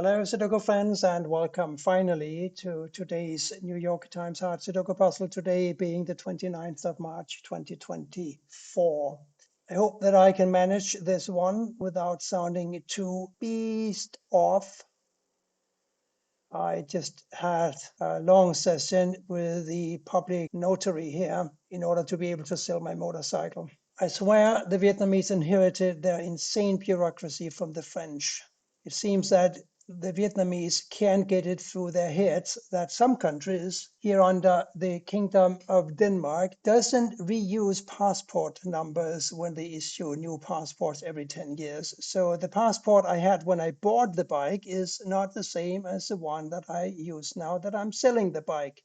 Hello, Sudoku friends, and welcome finally to today's New York Times Hard Sudoku puzzle, today being the 29th of March 2024. I hope that I can manage this one without sounding too beast off. I just had a long session with the public notary here in order to be able to sell my motorcycle. I swear the Vietnamese inherited their insane bureaucracy from the French. It seems that the Vietnamese can't get it through their heads that some countries here under the Kingdom of Denmark doesn't reuse passport numbers when they issue new passports every 10 years. So the passport I had when I bought the bike is not the same as the one that I use now that I'm selling the bike.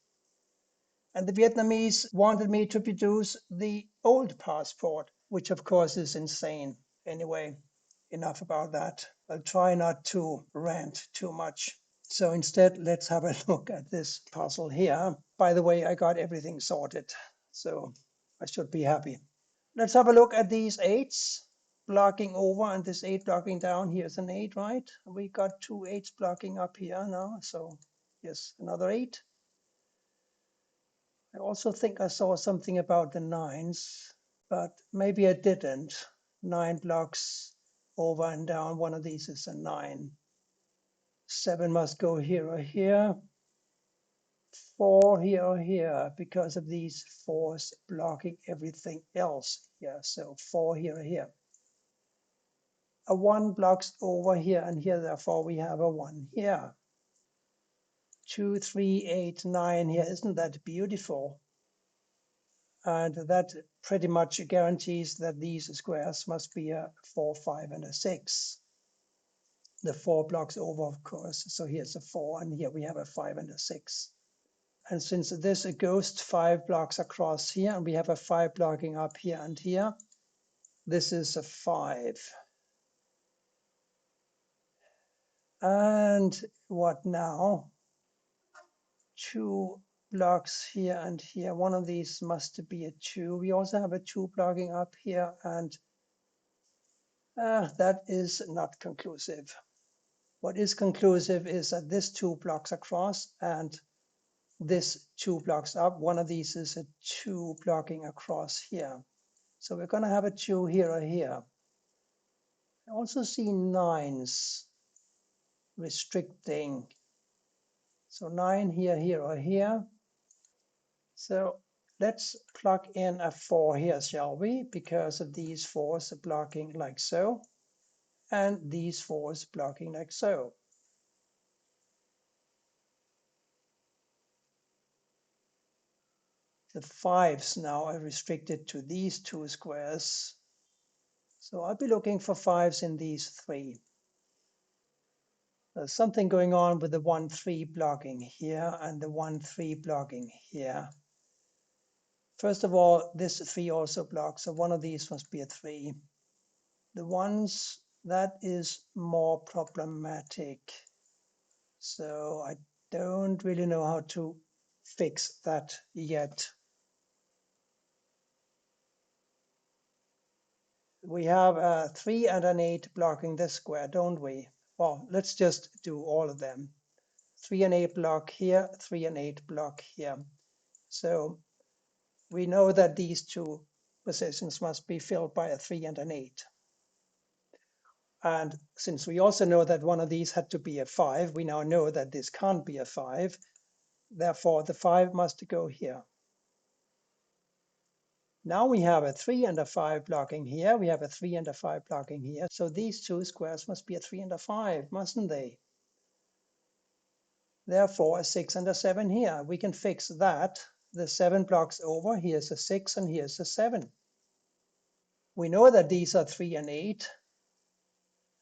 And the Vietnamese wanted me to produce the old passport, which of course is insane. Anyway, enough about that. I'll try not to rant too much. So instead, let's have a look at this puzzle here. By the way, I got everything sorted, so I should be happy. Let's have a look at these eights blocking over and this eight blocking down. Here's an eight, right? We got two eights blocking up here now. So yes, another eight. I also think I saw something about the nines, but maybe I didn't. 9 blocks over and down. One of these is a 9. 7 must go here or here. 4 here or here because of these 4s blocking everything else here. So 4 here or here. A 1 blocks over here and here, therefore we have a 1 here. 2, 3, 8, 9 here. Isn't that beautiful? And that pretty much guarantees that these squares must be a 4, 5, and a 6. The 4 blocks over, of course. So here's a 4, and here we have a 5 and a 6. And since this goes 5 blocks across here, and we have a 5 blocking up here and here, this is a 5. And what now? 2 blocks here and here. One of these must be a 2. We also have a 2 blocking up here, and that is not conclusive. What is conclusive is that this 2 blocks across and this 2 blocks up. One of these is a 2 blocking across here. So we're going to have a 2 here or here. I also see 9s restricting. So 9 here, here, or here. So let's plug in a 4 here, shall we? Because of these 4s blocking like so, and these 4s blocking like so. The 5s now are restricted to these 2 squares. So I'll be looking for 5s in these 3. There's something going on with the 1, 3 blocking here and the 1, 3 blocking here. First of all, this 3 also blocks, so one of these must be a 3. The ones, that is more problematic. So I don't really know how to fix that yet. We have a 3 and an 8 blocking this square, don't we? Well, let's just do all of them. 3 and 8 block here, 3 and 8 block here. So we know that these 2 positions must be filled by a 3 and an 8. And since we also know that one of these had to be a 5, we now know that this can't be a 5. Therefore, the 5 must go here. Now we have a 3 and a 5 blocking here. We have a 3 and a 5 blocking here. So these 2 squares must be a 3 and a 5, mustn't they? Therefore, a 6 and a 7 here. We can fix that. The 7 blocks over. Here's a 6 and here's a 7. We know that these are 3 and 8.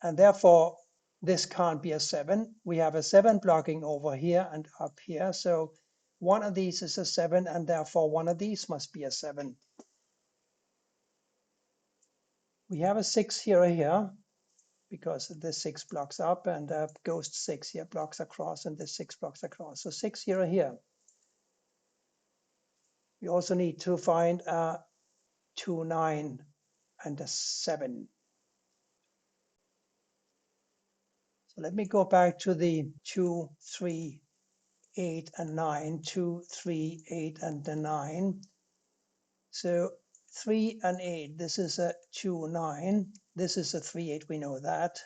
And therefore, this can't be a 7. We have a 7 blocking over here and up here. So one of these is a 7, and therefore one of these must be a 7. We have a 6 here or here, because the 6 blocks up, and ghost 6 here blocks across, and the 6 blocks across. So 6 here or here. We also need to find a 2, 9, and a 7. Let me go back to the 2, 3, 8, and 9. 2, 3, 8, and the 9. So 3 and 8, this is a 2, 9. This is a 3, 8, we know that.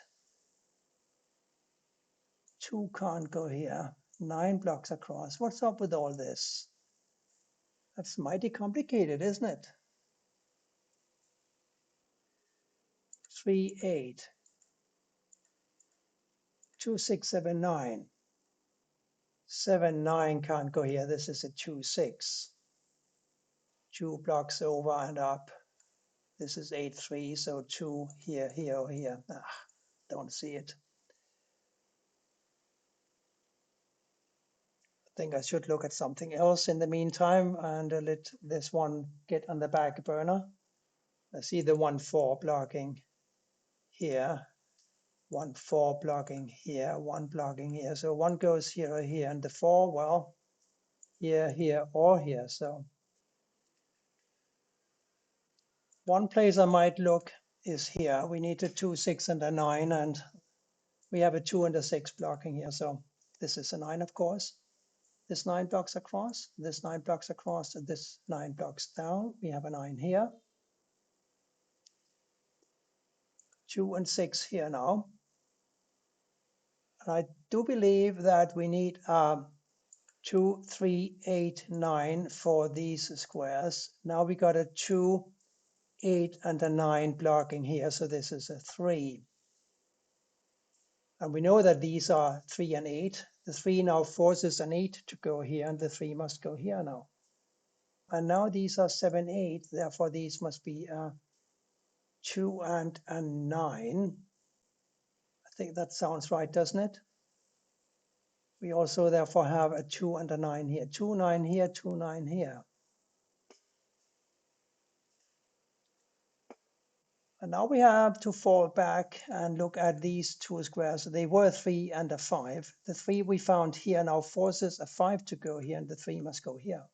2 can't go here. 9 blocks across. What's up with all this? That's mighty complicated, isn't it? 3, 8. 2, 6, 7, 9. 7, 9 can't go here. This is a 2, 6. 2 blocks over and up. This is 8, 3. So 2 here, here, or here. Don't see it. I think I should look at something else in the meantime and let this one get on the back burner. I see the 1, 4 blocking here. 1, 4 blocking here, 1 blocking here. So 1 goes here or here, and the 4, well, here, here, or here. So one place I might look is here. We need a 2, 6, and a 9, and we have a 2 and a 6 blocking here. So this is a 9, of course. This 9 blocks across, this 9 blocks across, and this 9 blocks down. We have a 9 here. 2 and 6 here now. And I do believe that we need 2, 3, 8, 9 for these squares. Now we got a 2, 8, and a 9 blocking here. So this is a 3. And we know that these are 3 and 8. The 3 now forces an 8 to go here, and the 3 must go here now. And now these are 7, 8. Therefore, these must be 2 and a 9. I think that sounds right, doesn't it? We also therefore have a 2 and a 9 here. 2, 9 here, 2, 9 here. And now we have to fall back and look at these two squares. They were 3 and a 5. The 3 we found here now forces a 5 to go here, and the 3 must go here.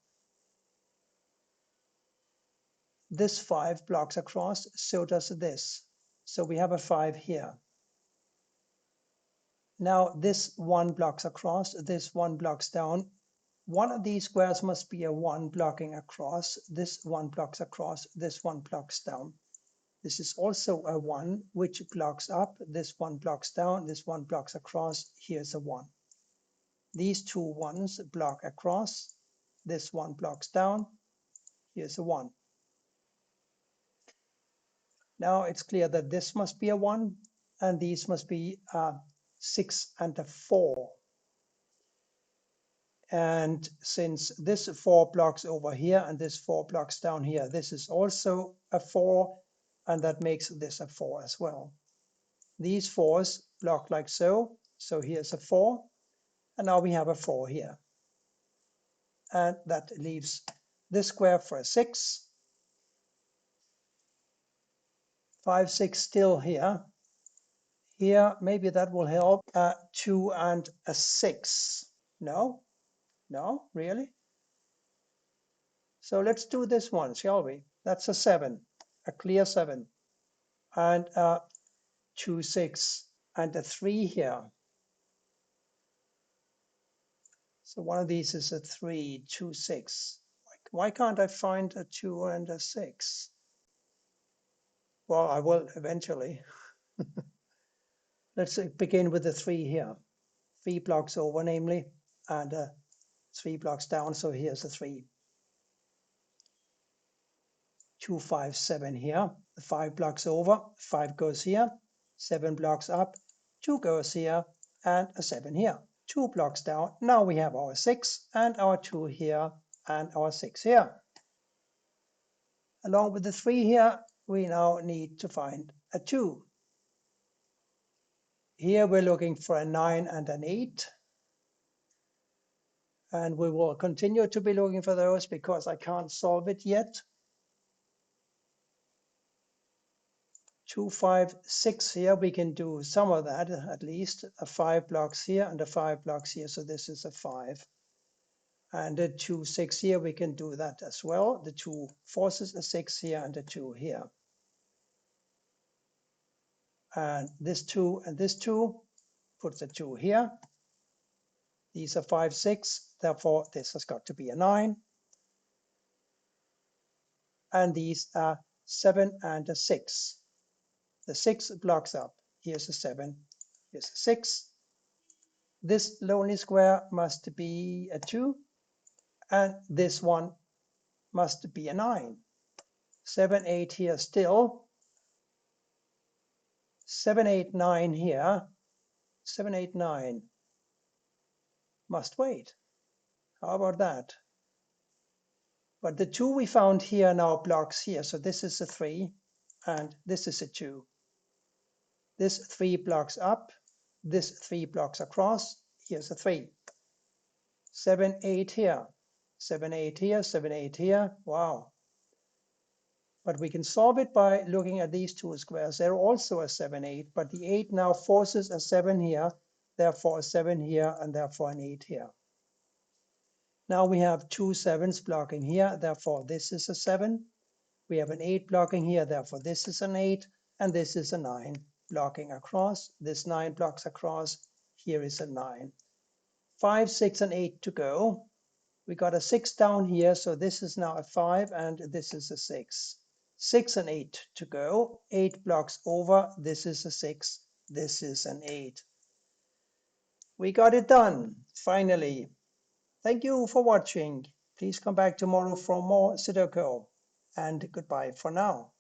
This 5 blocks across, so does this. So we have a 5 here. Now this 1 blocks across, this 1 blocks down. One of these squares must be a 1 blocking across. This 1 blocks across, this 1 blocks down. This is also a 1 which blocks up. This 1 blocks down, this 1 blocks across. Here's a 1. These two 1s block across. This 1 blocks down. Here's a 1. Now it's clear that this must be a 1 and these must be a 6 and a 4. And since this 4 blocks over here and this 4 blocks down here, this is also a 4, and that makes this a 4 as well. These 4s block like so. So here's a 4, and now we have a 4 here. And that leaves this square for a 6. 5, 6 still here. Here, maybe that will help. 2 and a 6. No? No? Really? So let's do this one, shall we? That's a 7, a clear 7. And 2, 6, and a 3 here. So one of these is a 3, 2, 6. Why can't I find a 2 and a 6? Well, I will eventually. Let's begin with the 3 here. 3 blocks over, namely, and 3 blocks down. So here's a 3. 2, 5, 7 here. 5 blocks over, 5 goes here. 7 blocks up, 2 goes here, and a 7 here. 2 blocks down. Now we have our 6 and our 2 here and our 6 here. Along with the 3 here, we now need to find a 2. Here we're looking for a 9 and an 8. And we will continue to be looking for those because I can't solve it yet. 2, 5, 6 here, we can do some of that at least. A 5 blocks here and a 5 blocks here, so this is a 5. And a 2, 6 here, we can do that as well. The 2 forces a 6 here and a 2 here. And this 2 and this 2, put the 2 here. These are 5, 6, therefore this has got to be a 9. And these are 7 and a 6. The 6 blocks up. Here's a 7, here's a 6. This lonely square must be a 2, and this one must be a 9. 7, 8 here still. 7, 8, 9 here. 7, 8, 9 must wait. How about that? But the 2 we found here now blocks here. So this is a 3 and this is a 2. This 3 blocks up. This 3 blocks across. Here's a 3. 7, 8 here. 7, 8 here. 7, 8 here. Wow. But we can solve it by looking at these two squares. They're also a 7, 8, but the 8 now forces a 7 here, therefore a 7 here, and therefore an 8 here. Now we have 2 7s blocking here, therefore this is a 7. We have an 8 blocking here, therefore this is an 8, and this is a 9 blocking across. This 9 blocks across. Here is a 9. 5, 6, and 8 to go. We got a 6 down here, so this is now a 5, and this is a 6. 6 and 8 to go. 8 blocks over. This is a 6. This is an 8. We got it done, finally. Thank you for watching. Please come back tomorrow for more Sudoku. And goodbye for now.